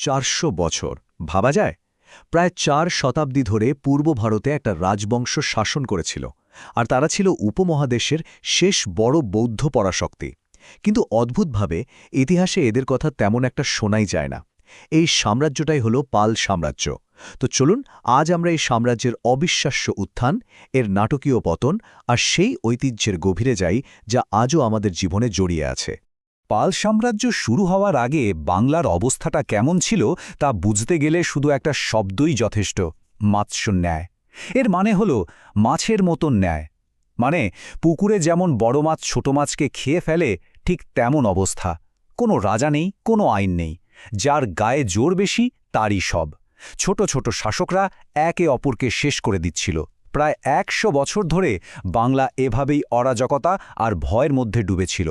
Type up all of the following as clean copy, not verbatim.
400 বছর ভাবা যায়? প্রায় 4 শতাব্দী ধরে পূর্ব ভারতে একটা রাজবংশ শাসন করেছিল, আর তারা ছিল উপমহাদেশের শেষ বড় বৌদ্ধ পরাশক্তি। কিন্তু অদ্ভুতভাবে ইতিহাসে এদের কথা তেমন একটা শোনাই যায় না। এই সাম্রাজ্যটাই হলো পাল সাম্রাজ্য। তো চলুন আজ আমরা এই সাম্রাজ্যের অবিশ্বাস্য উত্থান, এর নাটকীয় পতন আর সেই ঐতিহ্যের গভীরে যাই যা আজও আমাদের জীবনে জড়িয়ে আছে। পাল সাম্রাজ্য শুরু হওয়ার আগে বাংলার অবস্থাটা কেমন ছিল তা বুঝতে গেলে শুধু একটা শব্দই যথেষ্ট, মাৎস্যন্যায়। এর মানে হল মাছের মতন ন্যায়। মানে পুকুরে যেমন বড় মাছ ছোট মাছকে খেয়ে ফেলে, ঠিক তেমন অবস্থা। কোনো রাজা নেই, কোনো আইন নেই, যার গায়ে জোর বেশি তারই সব। ছোট ছোট শাসকরা একে অপরকে শেষ করে দিচ্ছিল। প্রায় 100 বছর ধরে বাংলা এভাবেই অরাজকতা আর ভয়ের মধ্যে ডুবেছিল।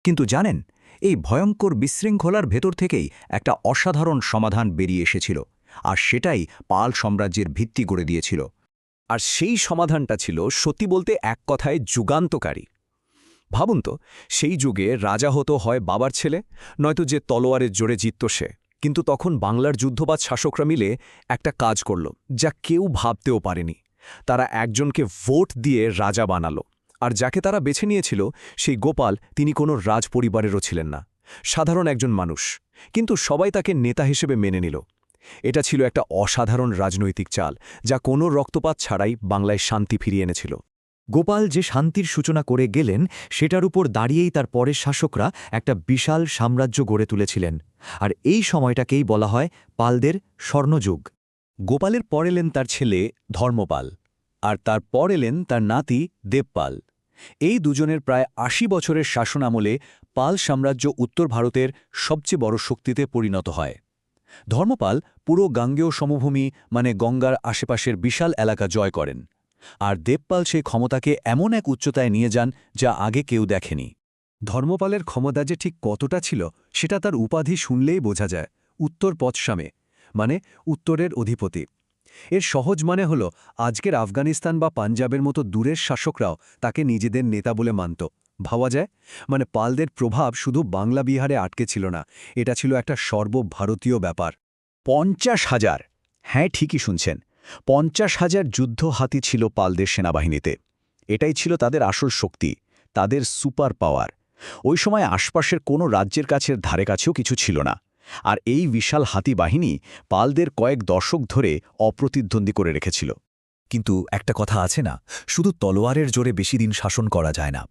কিন্তু জানেন, এই ভয়ঙ্কর বিশৃঙ্খলার ভেতর থেকেই একটা অসাধারণ সমাধান বেরিয়ে এসেছিল, আর সেটাই পাল সাম্রাজ্যের ভিত্তি গড়ে দিয়েছিল। আর সেই সমাধানটা ছিল সত্যি বলতে এক কথায় যুগান্তকারী। ভাবুন তো, সেই যুগে রাজা হতো হয় বাবার ছেলে, নয়তো যে তলোয়ারের জোরে জিতত সে। কিন্তু তখন বাংলার যুদ্ধবাজ শাসকরা মিলে একটা কাজ করল যা কেউ ভাবতেও পারেনি। তারা একজনকে ভোট দিয়ে রাজা বানালো। আর যাকে তারা বেছে নিয়েছিল, সেই গোপাল, তিনি কোনো রাজপরিবারেরও ছিলেন না, সাধারণ একজন মানুষ। কিন্তু সবাই তাকে নেতা হিসেবে মেনে নিল। এটা ছিল একটা অসাধারণ রাজনৈতিক চাল, যা কোনো রক্তপাত ছাড়াই বাংলায় শান্তি ফিরিয়ে এনেছিল। গোপাল যে শান্তির সূচনা করে গেলেন, সেটার উপর দাঁড়িয়েই তার পরের শাসকরা একটা বিশাল সাম্রাজ্য গড়ে তুলেছিলেন। আর এই সময়টাকেই বলা হয় পালদের স্বর্ণযুগ। গোপালের পর এলেন তার ছেলে ধর্মপাল, আর তার পর এলেন তার নাতি দেবপাল। এই দুজনের প্রায় ৮০ বছরের শাসন আমলে পাল সাম্রাজ্য উত্তর ভারতের সবচেয়ে বড় শক্তিতে পরিণত হয়। ধর্মপাল পুরো গাঙ্গেয় সমভূমি, মানে গঙ্গার আশেপাশের বিশাল এলাকা জয় করেন। আর দেবপাল সেই ক্ষমতাকে এমন এক উচ্চতায় নিয়ে যান যা আগে কেউ দেখেনি। ধর্মপালের ক্ষমতা যে ঠিক কতটা ছিল সেটা তার উপাধি শুনলেই বোঝা যায়, উত্তর পশ্চিমে, মানে উত্তরের অধিপতি। এর সহজ মানে হল আজকের আফগানিস্তান বা পাঞ্জাবের মতো দূরের শাসকরাও তাকে নিজেদের নেতা বলে মানত। ভাবা যায়, মানে পালদের প্রভাব শুধু বাংলা বিহারে আটকে ছিল না, এটা ছিল একটা সর্বভারতীয় ব্যাপার। 50,000, হ্যাঁ ঠিকই শুনছেন, 50,000 যুদ্ধ হাতি ছিল পালদের সেনাবাহিনীতে। এটাই ছিল তাদের আসল শক্তি, তাদের সুপার পাওয়ার। ওই সময় আশপাশের কোনো রাজ্যের কাছের ধারে কাছেও কিছু ছিল না। আর এই বিশাল হাতি বাহিনী পালদের কয়েক দশক ধরে অপ্রতিদ্বন্দ্বী করে রেখেছিল। কিন্তু একটা কথা আছে না, শুধু তলোয়ারের জোরে বেশি দিন শাসন করা যায় না।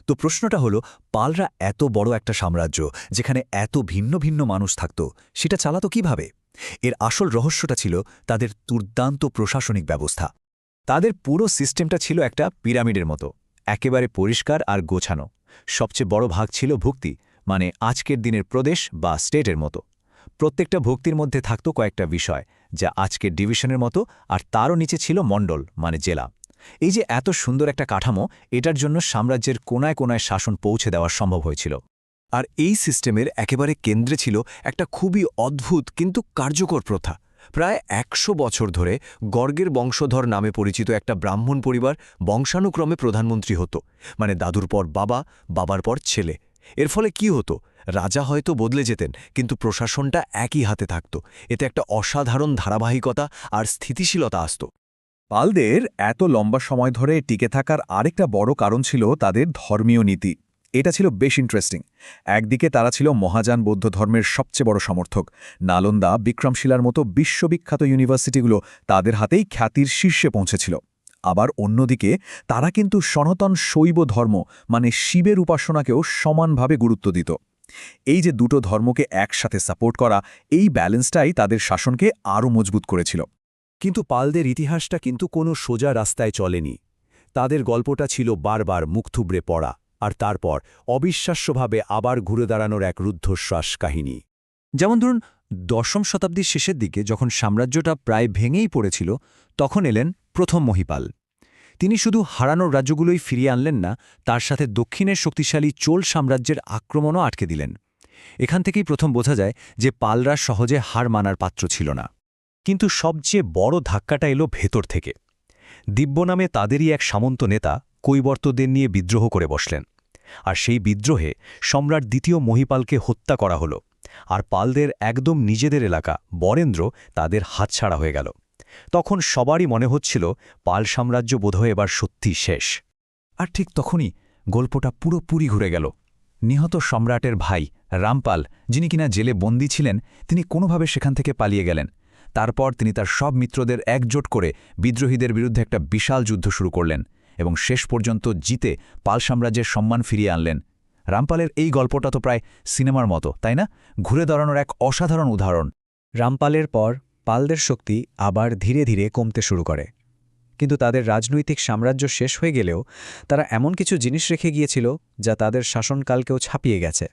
তো প্রশ্নটা হলো, পালরা এত বড় একটা সাম্রাজ্য, যেখানে এত ভিন্ন ভিন্ন মানুষ থাকত, সেটা চালাতো কিভাবে? এর আসল রহস্যটা ছিল তাদের দুর্দান্ত প্রশাসনিক ব্যবস্থা। তাদের পুরো সিস্টেমটা ছিল একটা পিরামিডের মতো, একেবারে পরিষ্কার আর গোছানো। সবচেয়ে বড় ভাগ ছিল ভুক্তি, মানে আজকের দিনের প্রদেশ বা স্টেটের মতো। প্রত্যেকটা ভুক্তির মধ্যে থাকত কয়েকটা বিষয়, যা আজকের ডিভিশনের মতো, আর তারও নিচে ছিল মণ্ডল, মানে জেলা। এই যে এত সুন্দর একটা কাঠামো, এটার জন্য সাম্রাজ্যের কোনায় কোনায় শাসন পৌঁছে দেওয়া সম্ভব হয়েছিল। আর এই সিস্টেমের একেবারে কেন্দ্রে ছিল একটা খুবই অদ্ভুত কিন্তু কার্যকর প্রথা। প্রায় 100 বছর ধরে গর্গের বংশধর নামে পরিচিত একটা ব্রাহ্মণ পরিবার বংশানুক্রমে প্রধানমন্ত্রী হতো, মানে দাদুর পর বাবা, বাবার পর ছেলে। এর ফলে কি হতো, রাজা হয়তো বদলে যেতেন, কিন্তু প্রশাসনটা একই হাতে থাকত। এতে একটা অসাধারণ ধারাবাহিকতা আর স্থিতিশীলতা আসত। পালদের এত লম্বা সময় ধরে টিকে থাকার আরেকটা বড় কারণ ছিল তাদের ধর্মীয় নীতি। এটা ছিল বেশ ইন্টারেস্টিং। একদিকে তারা ছিল মহাযান বৌদ্ধ ধর্মের সবচেয়ে বড় সমর্থক। নালন্দা, বিক্রমশিলার মতো বিশ্ববিখ্যাত ইউনিভার্সিটিগুলো তাদের হাতেই খ্যাতির শীর্ষে পৌঁছেছিল। আবার অন্যদিকে তারা কিন্তু সনাতন শৈব ধর্ম, মানে শিবের উপাসনাকেও সমানভাবে গুরুত্ব দিত। এই যে দুটো ধর্মকে একসাথে সাপোর্ট করা, এই ব্যালেন্সটাই তাদের শাসনকে আরও মজবুত করেছিল। কিন্তু পালদের ইতিহাসটা কিন্তু কোনো সোজা রাস্তায় চলেনি। তাদের গল্পটা ছিল বারবার মুখ থুবড়ে পড়া, আর তারপর অবিশ্বাস্যভাবে আবার ঘুরে দাঁড়ানোর এক রুদ্ধশ্বাস কাহিনী। যেমন ধরুন, 10ম শতাব্দীর শেষের দিকে যখন সাম্রাজ্যটা প্রায় ভেঙেই পড়েছিল, তখন এলেন প্রথম মহিপাল। তিনি শুধু হারানোর রাজ্যগুলোই ফিরিয়ে আনলেন না, তার সাথে দক্ষিণের শক্তিশালী চোল সাম্রাজ্যের আক্রমণও আটকে দিলেন। এখান থেকেই প্রথম বোঝা যায় যে পালরা সহজে হার মানার পাত্র ছিল না। কিন্তু সবচেয়ে বড় ধাক্কাটা এলো ভেতর থেকে। দিব্য নামে তাদেরই এক সামন্ত নেতা কৈবর্তদের নিয়ে বিদ্রোহ করে বসলেন। আর সেই বিদ্রোহে সম্রাট দ্বিতীয় মহিপালকে হত্যা করা হলো। আর পালদের একদম নিজেদের এলাকা বরেন্দ্র তাদের হাতছাড়া হয়ে গেল। তখন সবারই মনে হচ্ছিল পাল সাম্রাজ্য বোধহয় এবার সত্যি শেষ। আর ঠিক তখনই গল্পটা পুরোপুরি ঘুরে গেল। নিহত সম্রাটের ভাই রামপাল, যিনি কিনা জেলে বন্দী ছিলেন, তিনি কোনোভাবে সেখান থেকে পালিয়ে গেলেন। তারপর তিনি তার সব মিত্রদের একজোট করে বিদ্রোহীদের বিরুদ্ধে একটা বিশাল যুদ্ধ শুরু করলেন এবং শেষ পর্যন্ত জিতে পাল সাম্রাজ্যের সম্মান ফিরিয়ে আনলেন। রামপালের এই গল্পটা তো প্রায় সিনেমার মতো, তাই না? ঘুরে দাঁড়ানোর এক অসাধারণ উদাহরণ। রামপালের পর পালদের শক্তি আবার ধীরে ধীরে কমতে শুরু করে, কিন্তু তাদের রাজনৈতিক সাম্রাজ্য শেষ হয়ে গেলেও তারা এমন কিছু জিনিস রেখে গিয়েছিল যা তাদের শাসনকালকেও ছাপিয়ে গেছে।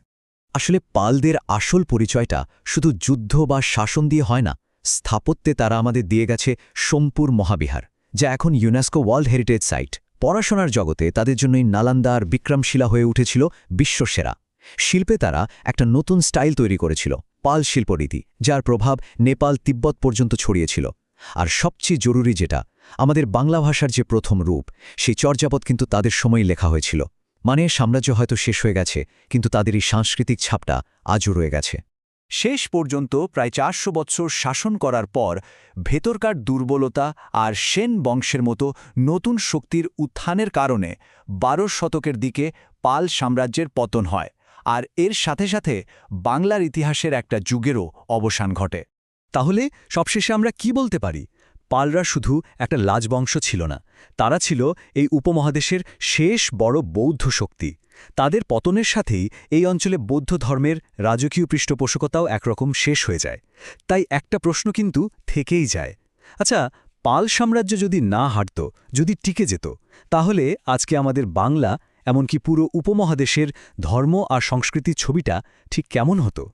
আসলে পালদের আসল পরিচয়টা শুধু যুদ্ধ বা শাসন দিয়ে হয় না। স্থাপত্যে তারা আমাদের দিয়ে গেছে সোমপুর মহাবিহার, যা এখন ইউনেস্কো ওয়ার্ল্ড হেরিটেজ সাইট। পড়াশোনার জগতে তাদের জন্যই নালন্দা আর বিক্রমশিলা হয়ে উঠেছিল বিশ্বসেরা। শিল্পে তারা একটা নতুন স্টাইল তৈরি করেছিল, পাল শিল্পরীতি, যার প্রভাব নেপাল তিব্বত পর্যন্ত ছড়িয়েছিল। আর সবচেয়ে জরুরি যেটা, আমাদের বাংলা ভাষার যে প্রথম রূপ, সেই চর্যাপদ কিন্তু তাদের সময়ই লেখা হয়েছিল। মানে সাম্রাজ্য হয়তো শেষ হয়ে গেছে, কিন্তু তাদের এই সাংস্কৃতিক ছাপটা আজও রয়ে গেছে। শেষ পর্যন্ত প্রায় 400 বছর শাসন করার পর ভেতরকার দুর্বলতা আর সেন বংশের মতো নতুন শক্তির উত্থানের কারণে 12 শতকের দিকে পাল সাম্রাজ্যের পতন হয়, আর এর সাথে সাথে বাংলার ইতিহাসের একটা যুগেরও অবসান ঘটে। তাহলে সবশেষে আমরা কি বলতে পারি? পালরা শুধু একটা রাজবংশ ছিল না, তারা ছিল এই উপমহাদেশের শেষ বড় বৌদ্ধ শক্তি। তাদের পতনের সাথেই এই অঞ্চলে বৌদ্ধ ধর্মের রাজকীয় পৃষ্ঠপোষকতাও একরকম শেষ হয়ে যায়। তাই একটা প্রশ্ন কিন্তু থেকেই যায়, আচ্ছা, পাল সাম্রাজ্য যদি না হারত, যদি টিকে যেত, তাহলে আজকে আমাদের বাংলা, এমনকি পুরো উপমহাদেশের ধর্ম আর সংস্কৃতির ছবিটা ঠিক কেমন হতো?